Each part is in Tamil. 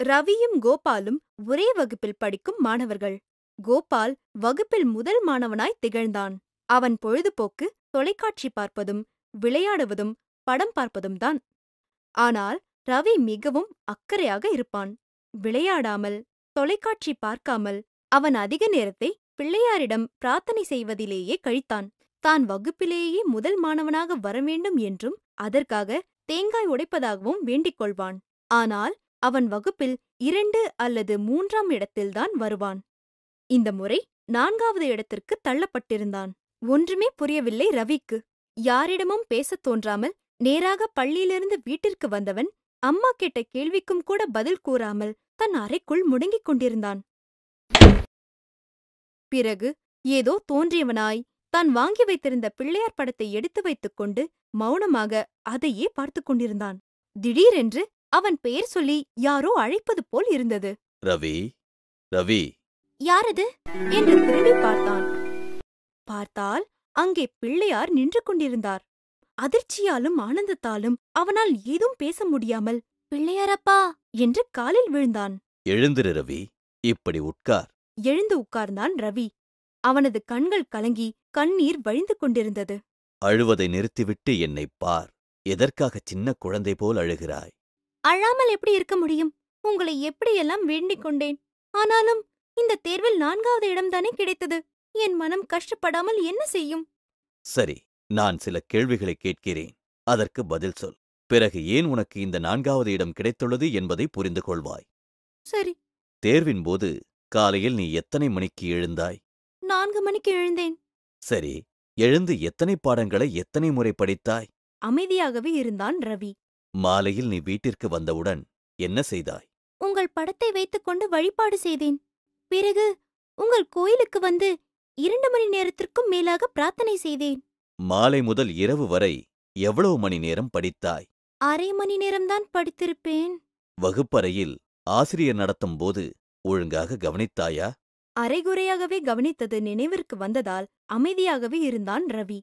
ரவியும் கோபாலும் ஒரே வகுப்பில் படிக்கும் மாணவர்கள். கோபால் வகுப்பில் முதல் மாணவனாய் திகழ்ந்தான். அவன் பொழுதுபோக்கு தொலைக்காட்சி பார்ப்பதும் விளையாடுவதும் படம் பார்ப்பதும் தான். ஆனால் ரவி மிகவும் அக்கறையாக இருப்பான். விளையாடாமல் தொலைக்காட்சி பார்க்காமல் அவன் அதிக நேரத்தை பிள்ளையாரிடம் பிரார்த்தனை செய்வதிலேயே கழித்தான். தான் வகுப்பிலேயே முதல் மாணவனாக வரவேண்டும் என்றும் அதற்காக தேங்காய் உடைப்பதாகவும் வேண்டிக் கொள்வான். ஆனால் அவன் வகுப்பில் 2 அல்லது 3ஆம் இடத்தில்தான் வருவான். இந்த முறை 4வது இடத்திற்கு தள்ளப்பட்டிருந்தான். ஒன்றுமே புரியவில்லை ரவிக்கு. யாரிடமும் பேசத் தோன்றாமல் நேராக பள்ளியிலிருந்து வீட்டிற்கு வந்தவன் அம்மா கேட்ட கேள்விக்கும் கூட பதில் கூறாமல் தன் அறைக்குள் முடங்கிக் கொண்டிருந்தான். பிறகு ஏதோ தோன்றியவனாய் தான் வாங்கி வைத்திருந்த பிள்ளையார் படத்தை எடுத்து வைத்துக் கொண்டு மௌனமாக அதையே பார்த்துக் கொண்டிருந்தான். திடீரென்று அவன் பெயர் சொல்லி யாரோ அழைப்பது போல் இருந்தது. ரவி, ரவி. யாரது என்று திரும்பி பார்த்தான். பார்த்தால் அங்கே பிள்ளையார் நின்று கொண்டிருந்தார். அதிர்ச்சியாலும் ஆனந்தத்தாலும் அவனால் ஏதும் பேச முடியாமல் பிள்ளையாரப்பா என்று காலில் விழுந்தான். எழுந்திரு ரவி, இப்படி உட்கார். எழுந்து உட்கார்ந்தான் ரவி. அவனது கண்கள் கலங்கி கண்ணீர் வழிந்து கொண்டிருந்தது. அழுவதை நிறுத்திவிட்டு என்னைப் பார். எதற்காக சின்ன குழந்தை போல் அழுகிறாய்? அழாமல் எப்படி இருக்க முடியும்? உங்களை எப்படியெல்லாம் வேண்டிக் கொண்டேன். ஆனாலும் இந்த தேர்வில் 4வது இடம்தானே கிடைத்தது. என் மனம் கஷ்டப்படாமல் என்ன செய்யும்? சரி, நான் சில கேள்விகளை கேட்கிறேன். அதற்கு பதில் சொல். பிறகு ஏன் உனக்கு இந்த 4வது இடம் கிடைத்துள்ளது என்பதை புரிந்து கொள்வாய். சரி. தேர்வின் போது காலையில் நீ எத்தனை மணிக்கு எழுந்தாய்? 4 மணிக்கு எழுந்தேன். சரி, எழுந்து எத்தனை பாடங்களை எத்தனை முறை படித்தாய்? அமைதியாகவே இருந்தான் ரவி. மாலையில் நீ வீட்டிற்கு வந்தவுடன் என்ன செய்தாய்? உங்கள் படத்தை வைத்துக்கொண்டு வழிபாடு செய்தேன். பிறகு உங்கள் கோயிலுக்கு வந்து 2 மணி நேரத்திற்கும் மேலாக பிரார்த்தனை செய்தேன். மாலை முதல் இரவு வரை எவ்வளவு மணி நேரம் படித்தாய்? அரை மணி நேரம்தான் படித்திருப்பேன். வகுப்பறையில் ஆசிரியர் நடத்தும் போது ஒழுங்காக கவனித்தாயா? அரைகுறையாகவே கவனித்தது நினைவிற்கு வந்ததால் அமைதியாகவே இருந்தான் ரவி.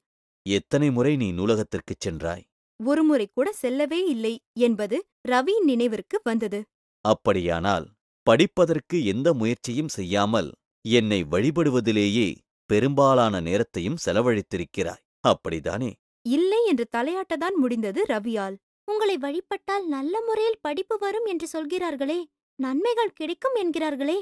எத்தனை முறை நீ நூலகத்திற்குச் சென்றாய்? ஒருமுறை கூட செல்லவே இல்லை என்பது ரவியின் நினைவிற்கு வந்தது. அப்படியானால் படிப்பதற்கு எந்த முயற்சியும் செய்யாமல் என்னை வழிபடுவதிலேயே பெரும்பாலான நேரத்தையும் செலவழித்திருக்கிறாய், அப்படிதானே? இல்லை என்று தலையாட்டதான் முடிந்தது ரவியால். உங்களை வழிபட்டால் நல்ல முறையில் படிப்பு வரும் என்று சொல்கிறார்களே, நன்மைகள் கிடைக்கும் என்கிறார்களே.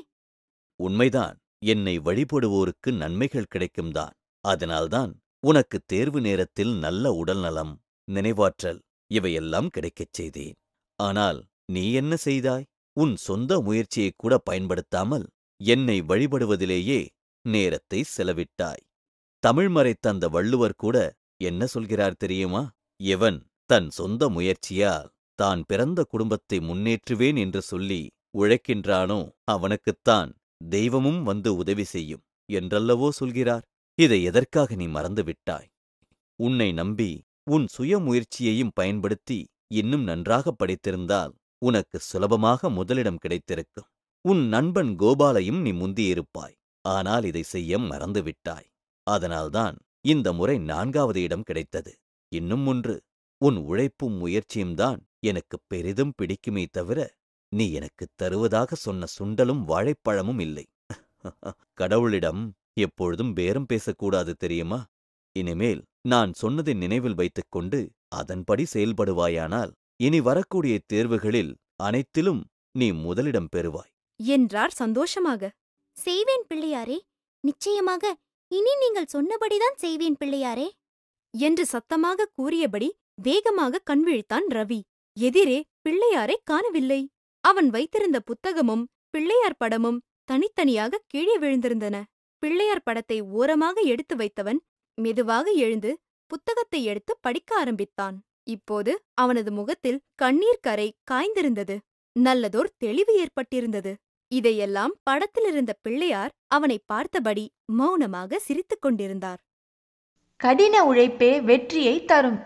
உண்மைதான், என்னை வழிபடுவோருக்கு நன்மைகள் கிடைக்கும்தான். அதனால்தான் உனக்கு தேர்வு நேரத்தில் நல்ல உடல்நலம், நினைவாற்றல் இவையெல்லாம் கிடைக்கச் செய்தேன். ஆனால் நீ என்ன செய்தாய்? உன் சொந்த முயற்சியைக் கூட பயன்படுத்தாமல் என்னை வழிபடுவதிலேயே நேரத்தை செலவிட்டாய். தமிழ்மறை தந்த வள்ளுவர் கூட என்ன சொல்கிறார் தெரியுமா? எவன் தன் சொந்த முயற்சியால் தான் பிறந்த குடும்பத்தை முன்னேற்றுவேன் என்று சொல்லி உழைக்கின்றானோ அவனுக்குத்தான் தெய்வமும் வந்து உதவி செய்யும் என்றல்லவோ சொல்கிறார். இதை எதற்காக நீ மறந்துவிட்டாய்? உன்னை நம்பி உன் சுய முயற்சியையும் பயன்படுத்தி இன்னும் நன்றாக படித்திருந்தால் உனக்கு சுலபமாக முதலிடம் கிடைத்திருக்கும். உன் நண்பன் கோபாலையும் நீ முந்தியிருப்பாய். ஆனால் இதை செய்ய மறந்துவிட்டாய். அதனால்தான் இந்த முறை 4வது இடம் கிடைத்தது. இன்னும் ஒன்று, உன் உழைப்பும் முயற்சியும் தான் எனக்கு பெரிதும் பிடிக்குமே தவிர நீ எனக்குத் தருவதாக சொன்ன சுண்டலும் வாழைப்பழமும் இல்லை. கடவுளிடம் எப்பொழுதும் பேரம் பேசக்கூடாது தெரியுமா? இனிமேல் நான் சொன்னதை நினைவில் வைத்துக்கொண்டு அதன்படி செயல்படுவாயானால் இனி வரக்கூடிய தேர்வுகளில் அனைத்திலும் நீ முதலிடம் பெறுவாய் என்றார் சந்தோஷமாக. செய்வேன் பிள்ளையாரே, நிச்சயமாக இனி நீங்கள் சொன்னபடிதான் செய்வேன் பிள்ளையாரே என்று சத்தமாக கூறியபடி வேகமாக கண்விழித்தான் ரவி. எதிரே பிள்ளையாரை காணவில்லை. அவன் வைத்திருந்த புத்தகமும் பிள்ளையார் படமும் தனித்தனியாக கீழே விழுந்திருந்தன. பிள்ளையார் படத்தை ஓரமாக எடுத்து வைத்தவன் மெதுவாக எழுந்து புத்தகத்தை எடுத்து படிக்க ஆரம்பித்தான். இப்போது அவனது முகத்தில் கண்ணீர் கரை காய்ந்திருந்தது. நல்லதோர் தெளிவு ஏற்பட்டிருந்தது. இதையெல்லாம் படத்திலிருந்த பிள்ளையார் அவனை பார்த்தபடி மௌனமாக சிரித்துக் கொண்டிருந்தார். கடின உழைப்பே வெற்றியை தரும்.